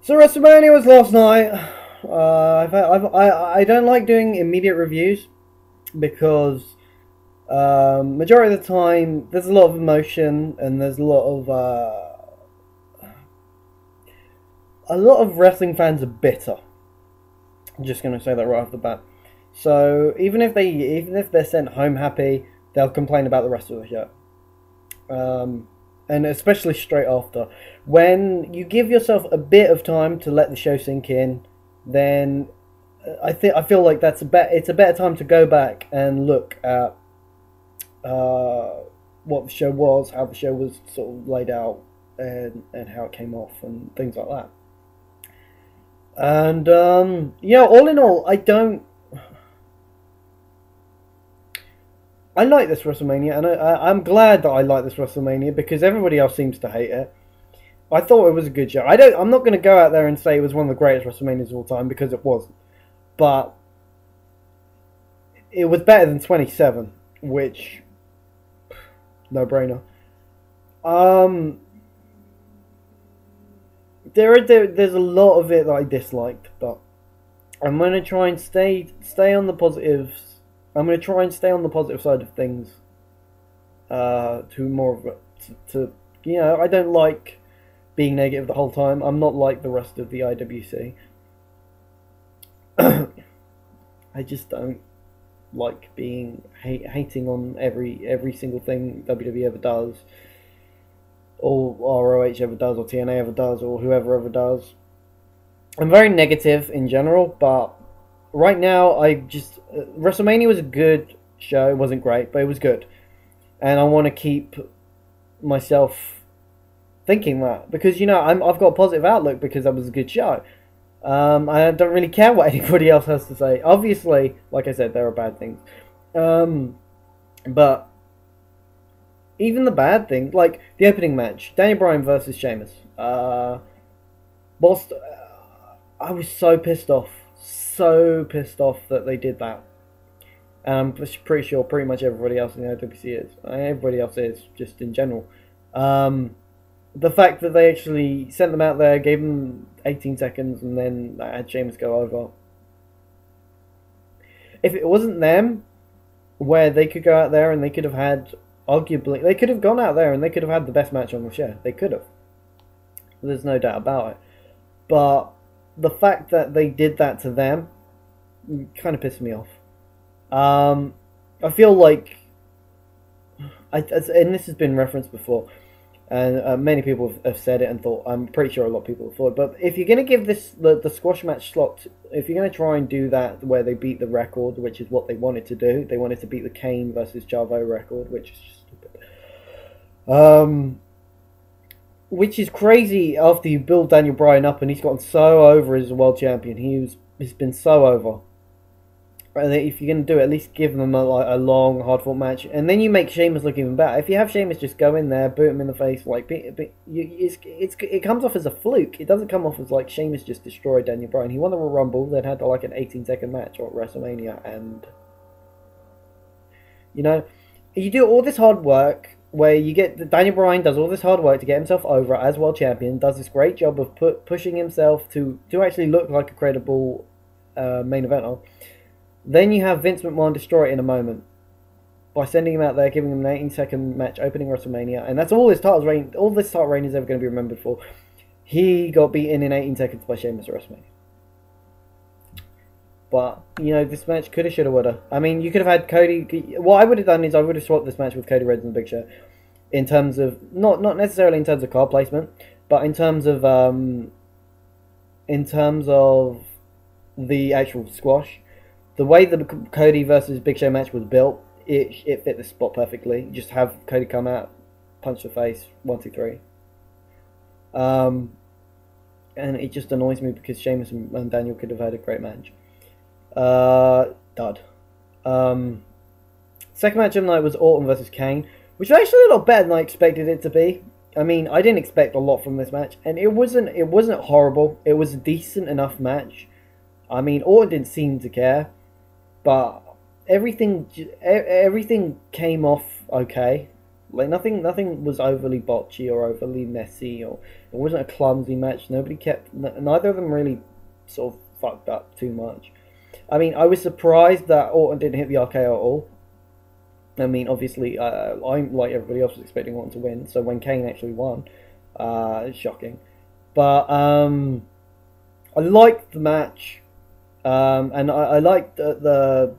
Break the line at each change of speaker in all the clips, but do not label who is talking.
So Wrestlemania was last night. I don't like doing immediate reviews because majority of the time there's a lot of emotion and there's a lot of wrestling fans are bitter. I'm just gonna say that right off the bat. So even if they're sent home happy, they'll complain about the rest of the show. And especially straight after. When you give yourself a bit of time to let the show sink in, then I feel like it's a better time to go back and look at what the show was, how the show was sort of laid out, and how it came off and things like that. And all in all, I like this WrestleMania, and I'm glad that I like this WrestleMania because everybody else seems to hate it. I thought it was a good show. I'm not going to go out there and say it was one of the greatest WrestleManias of all time because it wasn't, but it was better than 27, which no brainer. There's a lot of it that I disliked, but I'm going to try and stay on the positives. I'm going to try and stay on the positive side of things. To more of to I don't like being negative the whole time. I'm not like the rest of the IWC. I just don't like being hating on every single thing WWE ever does, or ROH ever does, or TNA ever does, or whoever ever does. I'm very negative in general, but right now WrestleMania was a good show. It wasn't great, but it was good, and I want to keep myself thinking that because I've got a positive outlook because that was a good show. I don't really care what anybody else has to say. Obviously, like I said, there are bad things, but even the bad things, like the opening match, Daniel Bryan versus Sheamus. Whilst I was so pissed off that they did that. And I'm pretty sure pretty much everybody else in the IWC is. Everybody else is, just in general. The fact that they actually sent them out there, gave them 18 seconds, and then had Sheamus go over. If it wasn't them, where they could go out there and they could have had, arguably, they could have gone out there and they could have had the best match on the show. They could have. There's no doubt about it. But the fact that they did that to them kind of pissed me off. I feel like, and this has been referenced before, and many people have said it and thought, I'm pretty sure a lot of people have thought, but if you're going to give this the squash match slot, if you're going to try and do that where they beat the record, which is what they wanted to do, they wanted to beat the Kane versus Chavo record, which is just stupid. Which is crazy after you build Daniel Bryan up and he's gotten so over as a world champion. He's been so over. And if you're going to do it, at least give them a long, hard-fought match. And then you make Sheamus look even better. If you have Sheamus just go in there, boot him in the face, it comes off as a fluke. It doesn't come off as like Sheamus just destroyed Daniel Bryan. He won the Royal Rumble, then had like an 18-second match at WrestleMania. And, you do all this hard work where you get Daniel Bryan does all this hard work to get himself over as world champion, does this great job of pushing himself to actually look like a credible main eventer. Then you have Vince McMahon destroy it in a moment by sending him out there, giving him an 18-second match opening WrestleMania, and that's all this title reign is ever going to be remembered for. He got beaten in 18 seconds by Sheamus at WrestleMania. But, this match coulda, shoulda, woulda. I mean, you could have had Cody. What I would have done is I would have swapped this match with Cody Rhodes and the Big Show. In terms of, not necessarily in terms of card placement, but in terms of the actual squash. The way the Cody versus Big Show match was built, it fit the spot perfectly. Just have Cody come out, punch the face, 1, 2, 3. And it just annoys me because Sheamus and Daniel could have had a great match. Dud. Second match of the night was Orton versus Kane, which was actually a lot better than I expected it to be. I mean, I didn't expect a lot from this match, and it wasn't horrible. It was a decent enough match. I mean, Orton didn't seem to care, but everything came off okay. Like nothing was overly botchy or overly messy, or it wasn't a clumsy match. Neither of them really sort of fucked up too much. I mean, I was surprised that Orton didn't hit the RKO at all. I mean, obviously, I'm like everybody else was expecting Orton to win. So when Kane actually won, it's shocking. But I liked the match, and I liked the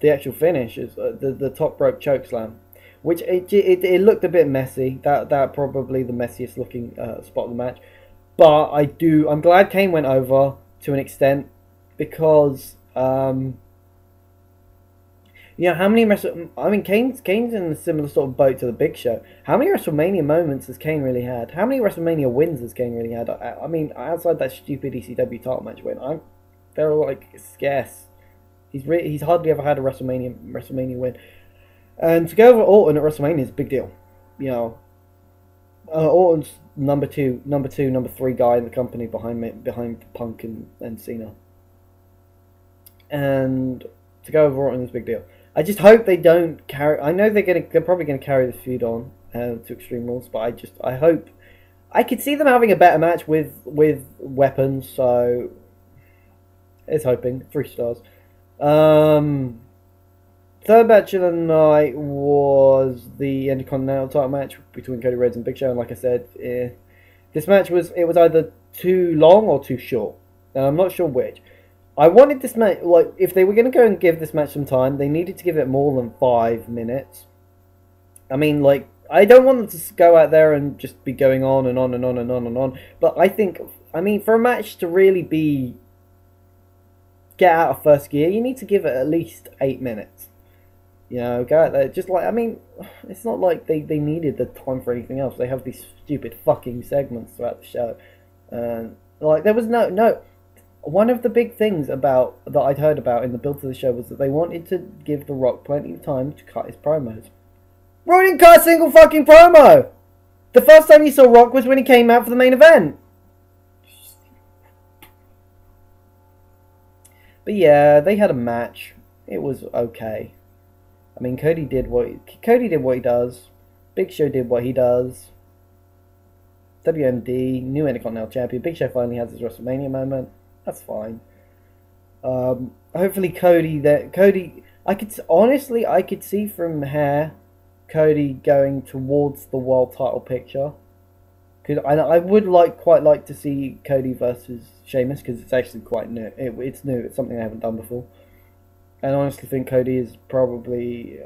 actual finish is the top rope choke slam, which it looked a bit messy. That probably the messiest looking spot of the match. But I'm glad Kane went over to an extent, because how many Kane's in a similar sort of boat to the Big Show. How many WrestleMania moments has Kane really had? How many WrestleMania wins has Kane really had? I mean, outside that stupid ECW title match win, they're like scarce. He's hardly ever had a WrestleMania win, and to go over Orton at WrestleMania is a big deal. Orton's number 3 guy in the company behind Punk and Cena, and to go over Orton is a big deal. I just hope they don't carry. I know they're probably gonna carry this feud on to Extreme Rules, but I hope I could see them having a better match with weapons. So it's hoping 3 stars. Third match of the night was the Intercontinental title match between Cody Rhodes and Big Show, and like I said, this match was either too long or too short, and I'm not sure which. I wanted this match, like, if they were going to go and give this match some time, they needed to give it more than 5 minutes. I mean, like, I don't want them to go out there and just be going on and on and on and on and on, but I think, for a match to really get out of first gear, you need to give it at least 8 minutes. Go out there, just like, it's not like they needed the time for anything else. They have these stupid fucking segments throughout the show. Like, there was no... One of the big things that I'd heard about in the build to the show was that they wanted to give The Rock plenty of time to cut his promos. Rock didn't cut a single fucking promo! The first time you saw Rock was when he came out for the main event. But yeah, they had a match. It was okay. Cody did what he does. Big Show did what he does. WMD, new Intercontinental Champion. Big Show finally has his WrestleMania moment. That's fine. Hopefully Cody, I could see from here Cody going towards the world title picture. Because I would quite like to see Cody versus Sheamus, because it's actually quite new. It's new. It's something I haven't done before. And I honestly think Cody is probably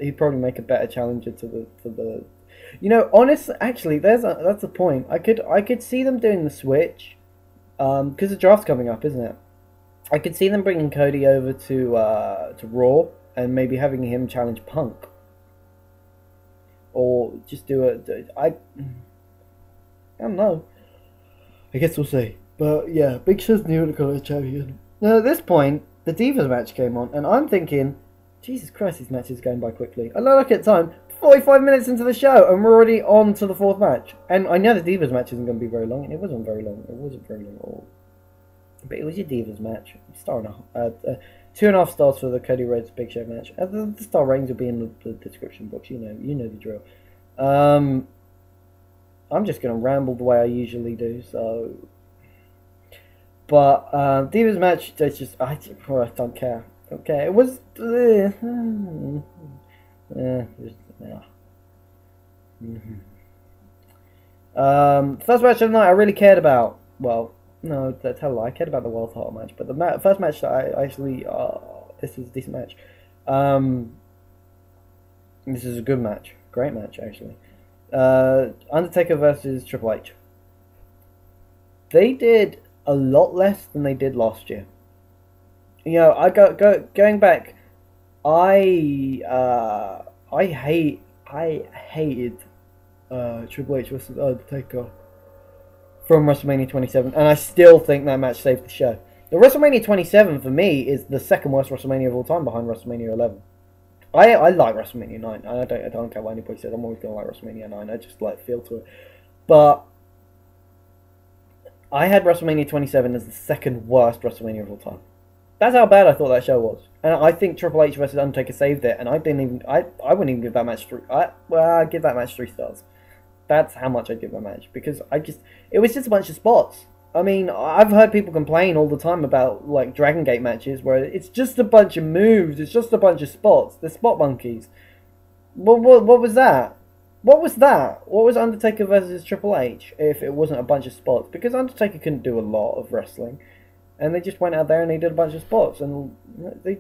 he'd probably make a better challenger to the. Honestly, actually, that's the point. I could see them doing the switch. Because the draft's coming up, isn't it? I could see them bringing Cody over to Raw and maybe having him challenge Punk, or just I don't know. I guess we'll see. But yeah, Big Show's new Intercontinental Champion. Now at this point, the Divas match came on, and I'm thinking, Jesus Christ, these matches are going by quickly. I look at time. 45 minutes into the show, and we're already on to the 4th match. And I know the Divas match isn't going to be very long, and it wasn't very long. It wasn't very long at all. But it was your Divas match. Star and a 2.5 stars for the Cody Rhodes Big Show match. The star ratings will be in the description box. You know the drill. I'm just going to ramble the way I usually do. So, but Divas match, I don't care. Okay, it was. First match of the night I really cared about. Well, no, that's a lie. I cared about the world title match, but the first match that I actually this is a decent match. This is a good match, great match actually. Undertaker versus Triple H. They did a lot less than they did last year. Going back. I hated Triple H versus Undertaker from WrestleMania 27, and I still think that match saved the show. The WrestleMania 27 for me is the second worst WrestleMania of all time, behind WrestleMania 11. I like WrestleMania 9. I don't care what anybody says. I'm always gonna like WrestleMania 9. I just like the feel to it. But I had WrestleMania 27 as the second worst WrestleMania of all time. That's how bad I thought that show was. And I think Triple H versus Undertaker saved it. And I wouldn't even give that match I'd give that match 3 stars. That's how much I'd give that match, because it was just a bunch of spots. I mean, I've heard people complain all the time about like Dragon Gate matches where it's just a bunch of moves, it's just a bunch of spots. They're spot monkeys. What was that? What was that? What was Undertaker versus Triple H if it wasn't a bunch of spots? Because Undertaker couldn't do a lot of wrestling, and they just went out there and they did a bunch of spots, and they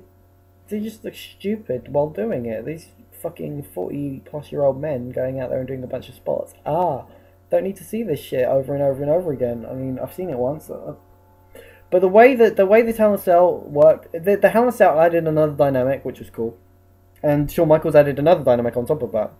just look stupid while doing it. These fucking 40-plus-year-old men going out there and doing a bunch of spots. Don't need to see this shit over and over and over again. I mean, I've seen it once. But the way the Hell in a Cell worked, the Hell in a Cell added another dynamic, which was cool. And Shawn Michaels added another dynamic on top of that,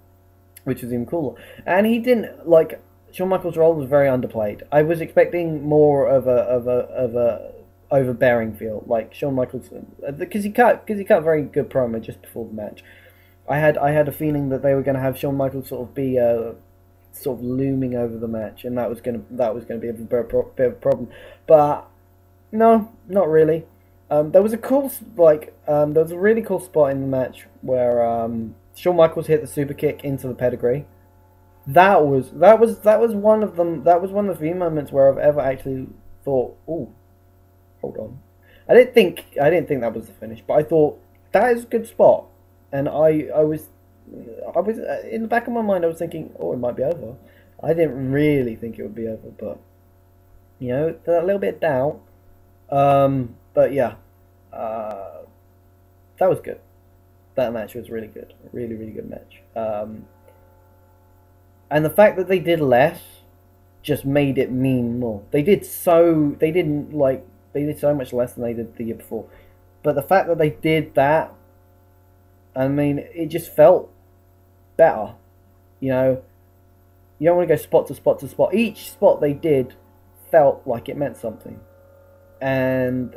which was even cooler. And he didn't, like, Shawn Michaels' role was very underplayed. I was expecting more of a overbearing feel, like Shawn Michaels, because he cut a very good promo just before the match. I had a feeling that they were going to have Shawn Michaels sort of be sort of looming over the match, and that was going to be a bit of a problem. But no, not really. There was a really cool spot in the match where Shawn Michaels hit the super kick into the pedigree. That was one of them. That was one of the few moments where I've ever actually thought, "Oh, hold on." I didn't think that was the finish, but I thought that is a good spot. And I was in the back of my mind, I was thinking, oh, it might be over. I didn't really think it would be over, but you know, a little bit of doubt. But yeah, that was good. That match was really good, really, really good match. And the fact that they did less just made it mean more. They did so much less than they did the year before, but the fact that they did that, I mean, it just felt better. You know, you don't want to go spot to spot to spot. Each spot they did felt like it meant something, and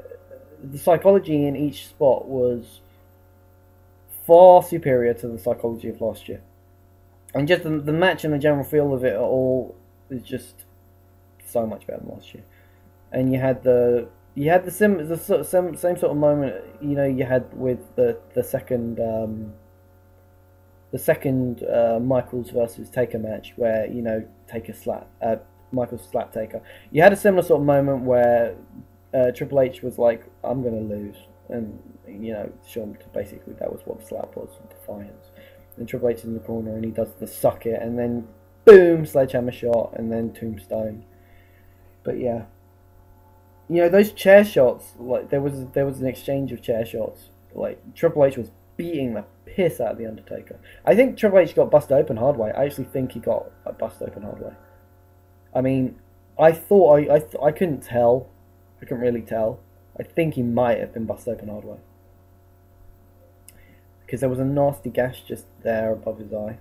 the psychology in each spot was far superior to the psychology of last year. And just the match and the general feel of it all is just so much better than last year. And you had the same sort of moment, you know, you had with the second Michaels versus Taker match, where, you know, Michaels slap Taker. You had a similar sort of moment where Triple H was like, "I'm gonna lose," and, you know, Shawn, basically that was what the slap was, defiance. And Triple H is in the corner and he does the suck it, and then boom, sledgehammer shot, and then tombstone. But yeah. You know, those chair shots, like, there was an exchange of chair shots. Like, Triple H was beating the piss out of the Undertaker. I think Triple H got busted open hard way. I actually think he got busted open hard way. I mean, I thought I couldn't tell. I couldn't really tell. I think he might have been busted open hard way, because there was a nasty gash just there above his eye.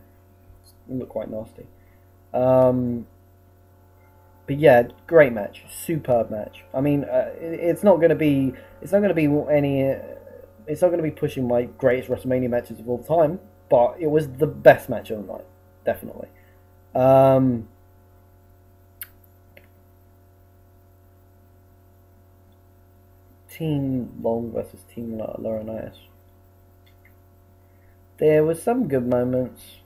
It looked quite nasty. But yeah, great match, superb match. I mean, it's not going to be pushing my greatest WrestleMania matches of all time, but it was the best match of the night, definitely. Team Long versus Team Laurinaitis. There was some good moments,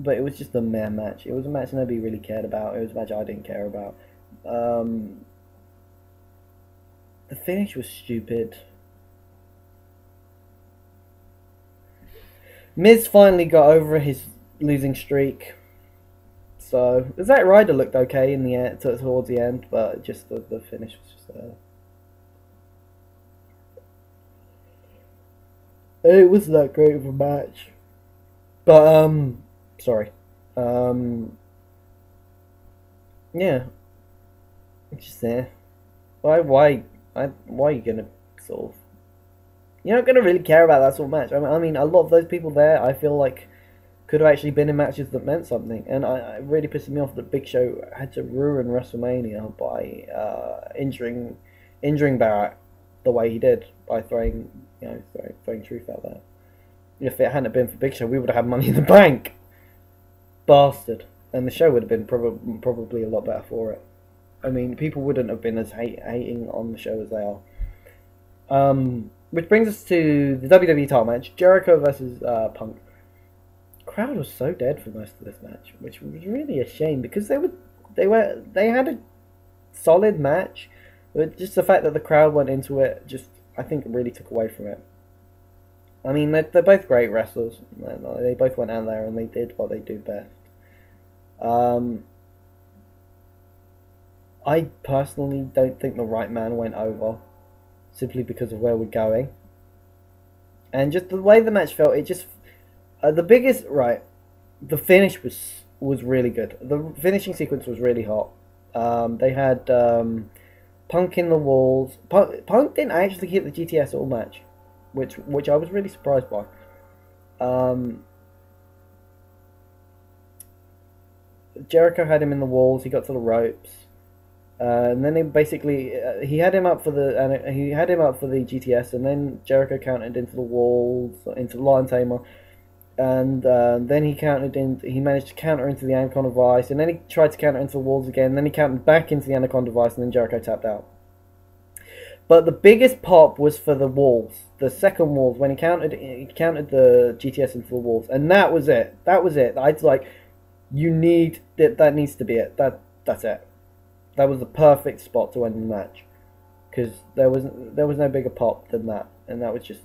but it was just a meh match. It was a match nobody really cared about. It was a match I didn't care about. The finish was stupid. Miz finally got over his losing streak. So Zack Ryder looked okay in the end, towards the end, but just the finish was just it wasn't that great of a match. But sorry. Yeah. It's just there. Why are you gonna sort of... You're not gonna really care about that sort of match. I mean, a lot of those people there, I feel like, could have actually been in matches that meant something. And it really pissed me off that Big Show had to ruin WrestleMania by injuring Barrett the way he did, by throwing truth out there. If it hadn't been for Big Show, we would have had Money in the Bank. Bastard. And the show would have been probably a lot better for it. I mean, people wouldn't have been as hating on the show as they are. Which brings us to the WWE title match: Jericho versus Punk. Crowd was so dead for most of this match, which was really a shame because they had a solid match, but just the fact that the crowd went into it just I think really took away from it. I mean, they're both great wrestlers. They both went out there and they did what they do best. I personally don't think the right man went over, simply because of where we're going. And just the way the match felt, it just... the finish was really good. The finishing sequence was really hot. They had Punk in the walls. Punk didn't actually hit the GTS all match, which I was really surprised by. Jericho had him in the walls. He got to the ropes, and then he had him up for the GTS, and then Jericho counted into the walls, into the Lion Tamer, and then he managed to counter into the Anaconda Vice, and then he tried to counter into the walls again, and then he counted back into the Anaconda Vice, and then Jericho tapped out. But the biggest pop was for the walls, the second walls, when he counted the GTS into the walls, and that was it. That was it. I'd like, that needs to be it. That's it. That was the perfect spot to end the match, because there was no bigger pop than that, and that was just,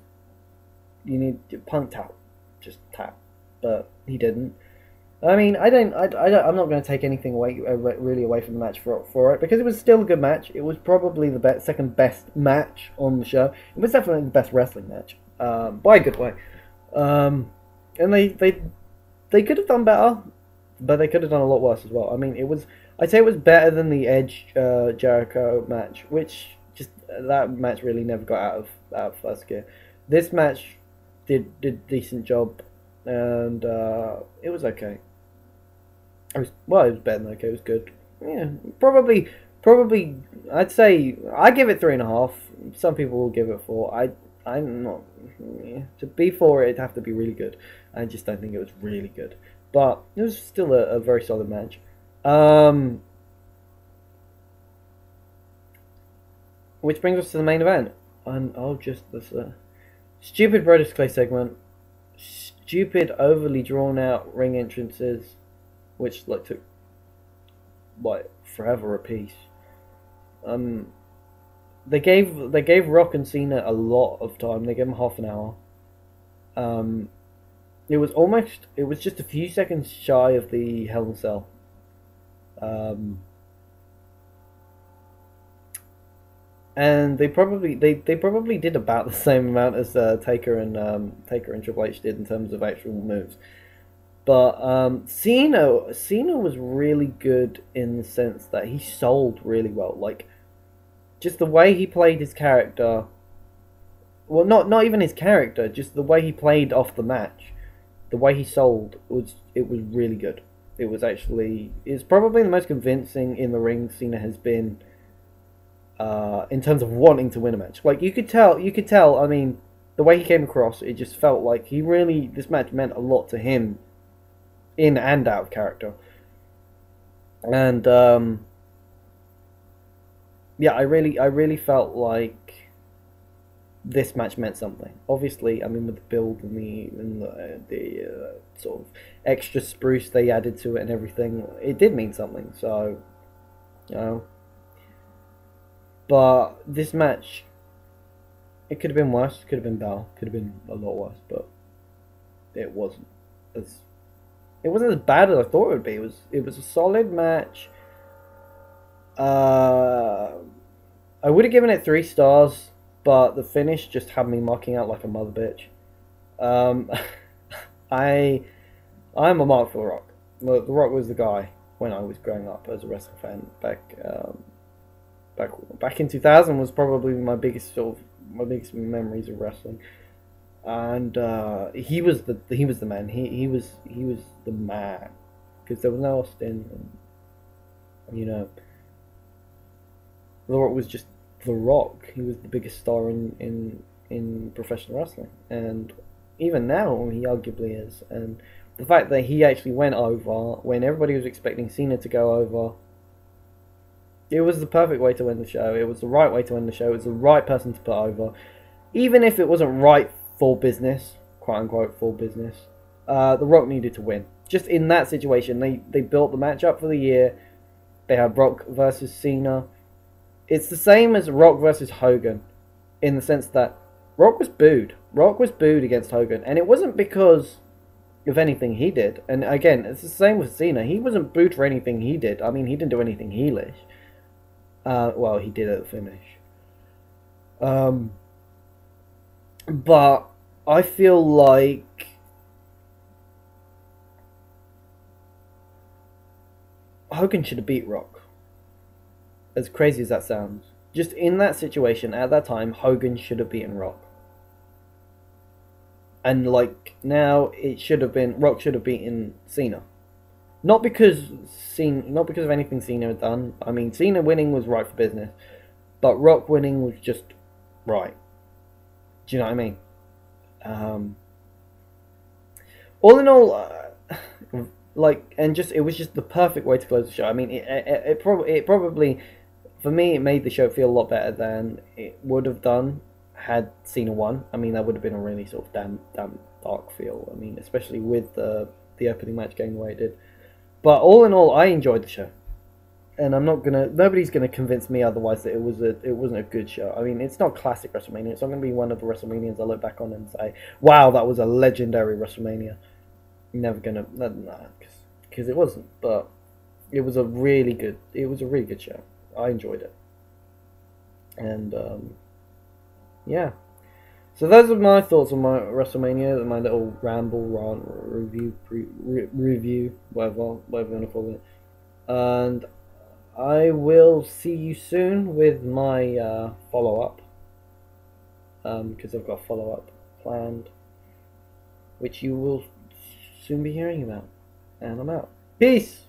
you need Punk tap, just tap, but he didn't. I mean, I'm not going to take anything really away from the match for it, because it was still a good match. It was probably the second best match on the show. It was definitely the best wrestling match, by a good way. And they could have done better, but they could have done a lot worse as well. I mean, I'd say it was better than the Edge Jericho match, which that match really never got out of first gear. This match did a decent job, and it was okay. It was better than okay. It was good. Yeah, probably. I'd say I give it 3.5. Some people will give it 4. I'm not. Yeah, to be 4, it'd have to be really good. I just don't think it was really good, but it was still a very solid match. Which brings us to the main event, and just this stupid Brodus Clay segment, stupid overly drawn out ring entrances, which took forever a piece. They gave Rock and Cena a lot of time. They gave them half an hour. It was just a few seconds shy of the Hell in a Cell. And they probably did about the same amount as Taker and Triple H did in terms of actual moves. But Cena was really good in the sense that he sold really well. Like, just the way he played his character. Well, not even his character, just the way he played off the match. The way he sold was really good. It's probably the most convincing in the ring Cena has been. In terms of wanting to win a match, like you could tell. I mean, the way he came across, it just felt like this match meant a lot to him, in and out of character. And yeah, I really felt like this match meant something. Obviously, I mean, with the build and the sort of extra spruce they added to it and everything, it did mean something. So, you know. But this match, it could have been worse. Could have been better. Could have been a lot worse. But it wasn't as bad as I thought it would be. It was a solid match. I would have given it 3 stars, but the finish just had me marking out like a mother bitch. I'm a mark for The Rock. The Rock was the guy when I was growing up as a wrestling fan back in 2000 was probably my biggest memories of wrestling, and he was the man. He was the man, because there was no Austin, and, you know, The Rock was just The Rock. He was the biggest star in professional wrestling, and even now he arguably is. And the fact that he actually went over when everybody was expecting Cena to go over. It was the perfect way to end the show. It was the right way to end the show. It was the right person to put over. Even if it wasn't right for business, quote unquote, for business, The Rock needed to win. Just in that situation, they built the match up for the year. They had Rock versus Cena. It's the same as Rock versus Hogan, in the sense that Rock was booed. Rock was booed against Hogan, and it wasn't because of anything he did. And again, it's the same with Cena. He wasn't booed for anything he did. I mean, he didn't do anything heelish. Well, he did at the finish. But I feel like Hogan should have beat Rock. As crazy as that sounds. Just in that situation, at that time, Hogan should have beaten Rock. And like, now, it should have been, Rock should have beaten Cena. Not because of anything Cena had done. I mean, Cena winning was right for business. But Rock winning was just right. Do you know what I mean? All in all, like, and just, it was just the perfect way to close the show. I mean, it probably, for me, it made the show feel a lot better than it would have done had Cena won. I mean, that would have been a really sort of damn dark feel. I mean, especially with the opening match going the way it did. But all in all, I enjoyed the show, and nobody's gonna convince me otherwise that it wasn't a good show. I mean, it's not classic WrestleMania. It's not gonna be one of the WrestleManias I look back on and say, "Wow, that was a legendary WrestleMania." Never gonna, no, because it wasn't. But it was a really good show. I enjoyed it, and yeah. So those are my thoughts on my WrestleMania, my little ramble, review, whatever you want to call it. And I will see you soon with my follow-up, because I've got a follow-up planned, which you will soon be hearing about. And I'm out. Peace!